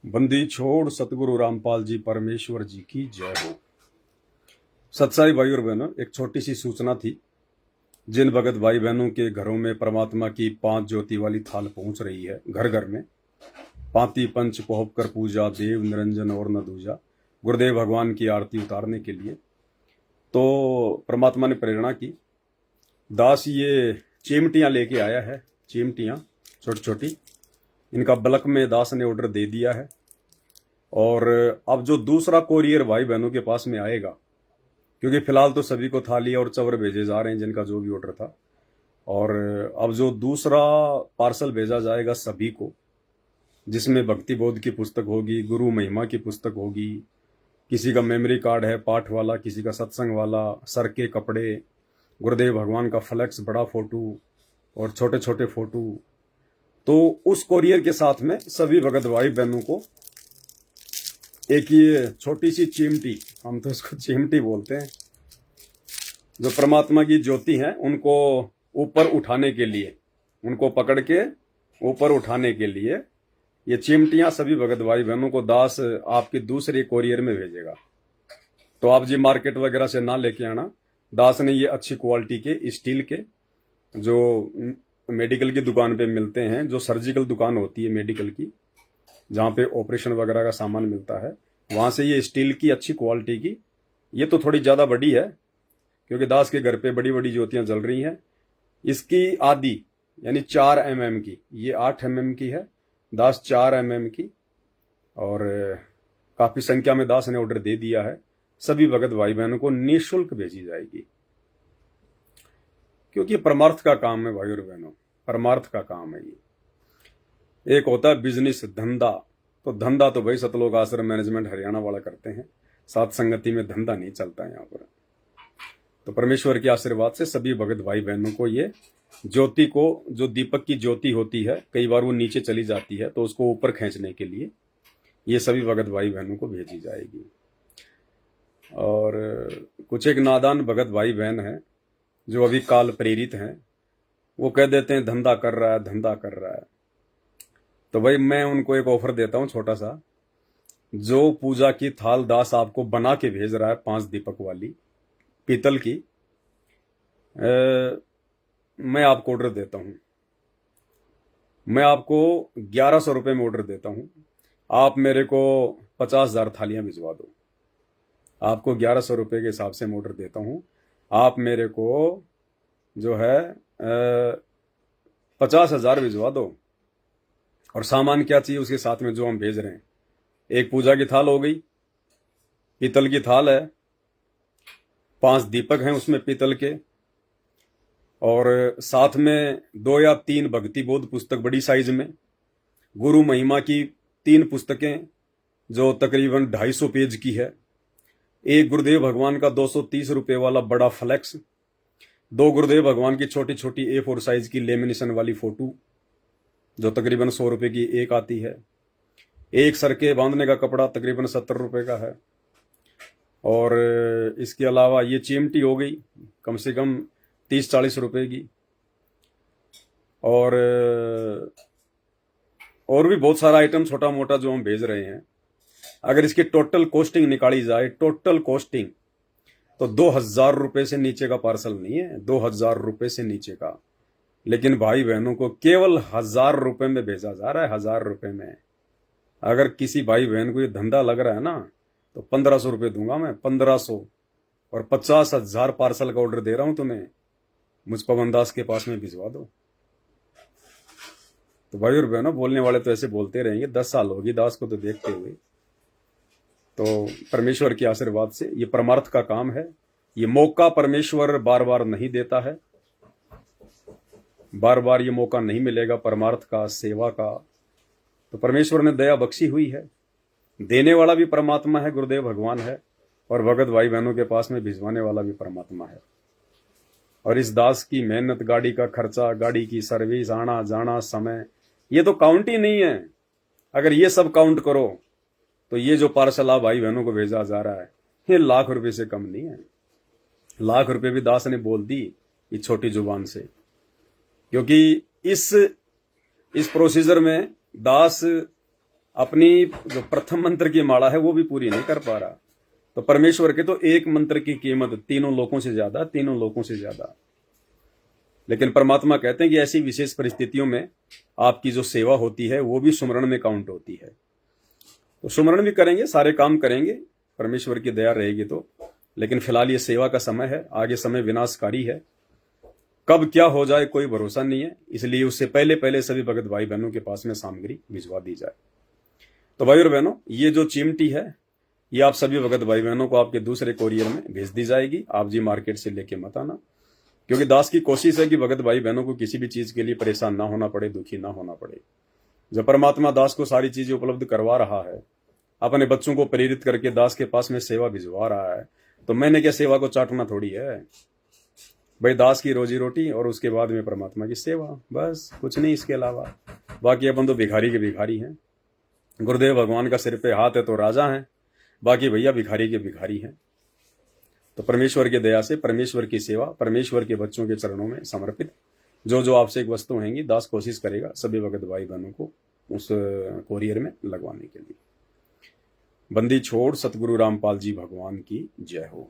बंदी छोड़ सतगुरु रामपाल जी परमेश्वर जी की जय हो। सत्साई भाई और बहनों, एक छोटी सी सूचना थी। जिन भगत भाई बहनों के घरों में परमात्मा की 5 ज्योति वाली थाल पहुंच रही है, घर घर में पांति पंच पोहप कर पूजा, देव निरंजन और न दूजा, गुरुदेव भगवान की आरती उतारने के लिए तो परमात्मा ने प्रेरणा की। दास ये चिमटियां लेके आया है, चिमटियां छोटी छोटी। इनका बल्क में दास ने ऑर्डर दे दिया है। और अब जो दूसरा कोरियर भाई बहनों के पास में आएगा, क्योंकि फिलहाल तो सभी को थाली और चवर भेजे जा रहे हैं जिनका जो भी ऑर्डर था, और अब जो दूसरा पार्सल भेजा जाएगा सभी को, जिसमें भक्ति बोध की पुस्तक होगी, गुरु महिमा की पुस्तक होगी, किसी का मेमोरी कार्ड है पाठ वाला, किसी का सत्संग वाला, सर के कपड़े, गुरुदेव भगवान का फ्लेक्स बड़ा फोटो और छोटे छोटे फोटो। तो उस कोरियर के साथ में सभी भगत भाई बहनों को एक ये छोटी सी चिमटी, हम तो इसको चिमटी बोलते हैं, जो परमात्मा की ज्योति है उनको ऊपर उठाने के लिए, उनको पकड़ के ऊपर उठाने के लिए ये चिमटियां सभी भगत भाई बहनों को दास आपके दूसरे कोरियर में भेजेगा। तो आप जी मार्केट वगैरह से ना लेके आना। दास ने ये अच्छी क्वालिटी के स्टील के, जो मेडिकल की दुकान पे मिलते हैं, जो सर्जिकल दुकान होती है मेडिकल की, जहाँ पे ऑपरेशन वगैरह का सामान मिलता है, वहाँ से ये स्टील की अच्छी क्वालिटी की। ये तो थोड़ी ज़्यादा बड़ी है, क्योंकि दास के घर पे बड़ी बड़ी ज्योतियाँ जल रही हैं। इसकी आधी यानी 4 mm की, ये 8 mm की है, दास 4 mm की। और काफ़ी संख्या में दास ने ऑर्डर दे दिया है। सभी भगत भाई बहनों को निःशुल्क भेजी जाएगी, क्योंकि परमार्थ का काम है भाई और बहनों, परमार्थ का काम है ये। एक होता है बिजनेस, धंधा। तो धंधा तो भाई सतलोक आश्रम मैनेजमेंट हरियाणा वाला करते हैं, साथ संगति में धंधा नहीं चलता है यहाँ पर। तो परमेश्वर के आशीर्वाद से सभी भगत भाई बहनों को ये ज्योति को, जो दीपक की ज्योति होती है, कई बार वो नीचे चली जाती है, तो उसको ऊपर खींचने के लिए ये सभी भगत भाई बहनों को भेजी जाएगी। और कुछ एक नादान भगत भाई बहन है जो अभी काल प्रेरित हैं, वो कह देते हैं धंधा कर रहा है, धंधा कर रहा है। तो भाई मैं उनको एक ऑफर देता हूं छोटा सा। जो पूजा की थाल दास आपको बना के भेज रहा है 5 दीपक वाली पीतल की, मैं आपको ऑर्डर देता हूं, मैं आपको 1100 रुपये में ऑर्डर देता हूं। आप मेरे को 50,000 थालियां भिजवा दो। आपको 1100 रुपये के हिसाब से मैं ऑर्डर देता हूं। आप मेरे को जो है 50,000 भिजवा दो। और सामान क्या चाहिए उसके साथ में जो हम भेज रहे हैं, एक पूजा की थाल हो गई, पीतल की थाल है, 5 दीपक हैं उसमें पीतल के, और साथ में 2 या 3 भक्ति बोध पुस्तक बड़ी साइज में, गुरु महिमा की 3 पुस्तकें जो तकरीबन 250 पेज की है, एक गुरुदेव भगवान का 230 रुपये वाला बड़ा फ्लैक्स, 2 गुरुदेव भगवान की छोटी छोटी A4 साइज की लेमिनेशन वाली फोटो जो तकरीबन 100 रुपये की एक आती है, एक सर के बांधने का कपड़ा तकरीबन 70 रुपये का है, और इसके अलावा ये चिमटी हो गई कम से कम 30-40 रुपये की, और भी बहुत सारा आइटम छोटा मोटा जो हम भेज रहे हैं। अगर इसकी टोटल कॉस्टिंग निकाली जाए, टोटल कॉस्टिंग, तो 2,000 रुपये से नीचे का पार्सल नहीं है, 2,000 रुपये से नीचे का। लेकिन भाई बहनों को केवल 1,000 रुपये में भेजा जा रहा है, 1,000 रुपये में। अगर किसी भाई बहन को ये धंधा लग रहा है ना, तो 1,500 रुपये दूंगा मैं, 1,500, और 50,000 पार्सल का ऑर्डर दे रहा हूं तुम्हें, मुझ पवन दास के पास में भिजवा दो। तो भाई और बहनों, बोलने वाले तो ऐसे बोलते रहेंगे, 10 साल होगी दास को तो देखते हुए। तो परमेश्वर के आशीर्वाद से ये परमार्थ का काम है। ये मौका परमेश्वर बार बार नहीं देता है, बार बार ये मौका नहीं मिलेगा परमार्थ का, सेवा का। तो परमेश्वर ने दया बख्शी हुई है, देने वाला भी परमात्मा है, गुरुदेव भगवान है, और भगत भाई बहनों के पास में भिजवाने वाला भी परमात्मा है। और इस दास की मेहनत, गाड़ी का खर्चा, गाड़ी की सर्विस, आना जाना, समय, ये तो काउंट ही नहीं है। अगर ये सब काउंट करो तो ये जो पार्सल आप भाई बहनों को भेजा जा रहा है, ये लाख रुपए से कम नहीं है। लाख रुपए भी दास ने बोल दी इस छोटी जुबान से, क्योंकि इस प्रोसीजर में दास अपनी जो प्रथम मंत्र की माला है वो भी पूरी नहीं कर पा रहा। तो परमेश्वर के तो एक मंत्र की कीमत तीनों लोकों से ज्यादा, तीनों लोकों से ज्यादा। लेकिन परमात्मा कहते हैं कि ऐसी विशेष परिस्थितियों में आपकी जो सेवा होती है वो भी सुमरण में काउंट होती है। तो सुमरण भी करेंगे, सारे काम करेंगे, परमेश्वर की दया रहेगी तो। लेकिन फिलहाल ये सेवा का समय है, आगे समय विनाशकारी है, कब क्या हो जाए कोई भरोसा नहीं है। इसलिए उससे पहले पहले सभी भगत भाई बहनों के पास में सामग्री भिजवा दी जाए। तो भाई और बहनों, ये जो चिमटी है ये आप सभी भगत भाई बहनों को आपके दूसरे कोरियर में भेज दी जाएगी। आप जी मार्केट से लेके मत आना, क्योंकि दास की कोशिश है कि भगत भाई बहनों को किसी भी चीज के लिए परेशान ना होना पड़े, दुखी ना होना पड़े। जब परमात्मा दास को सारी चीजें उपलब्ध करवा रहा है, अपने बच्चों को प्रेरित करके दास के पास में सेवा भिजवा रहा है, तो मैंने क्या सेवा को चाटना थोड़ी है भाई। दास की रोजी रोटी और उसके बाद में परमात्मा की सेवा, बस कुछ नहीं इसके अलावा। बाकी अपन तो भिखारी के भिखारी हैं। गुरुदेव भगवान का सिर पे हाथ है तो राजा हैं, बाकी भैया भिखारी के भिखारी हैं। तो परमेश्वर की दया से परमेश्वर की सेवा, परमेश्वर के बच्चों के चरणों में समर्पित जो जो आपसे एक वस्तु होंगी, दास कोशिश करेगा सभी भगत भाई बहनों को उस कोरियर में लगवाने के लिए। बंदी छोड़ सतगुरु रामपाल जी भगवान की जय हो।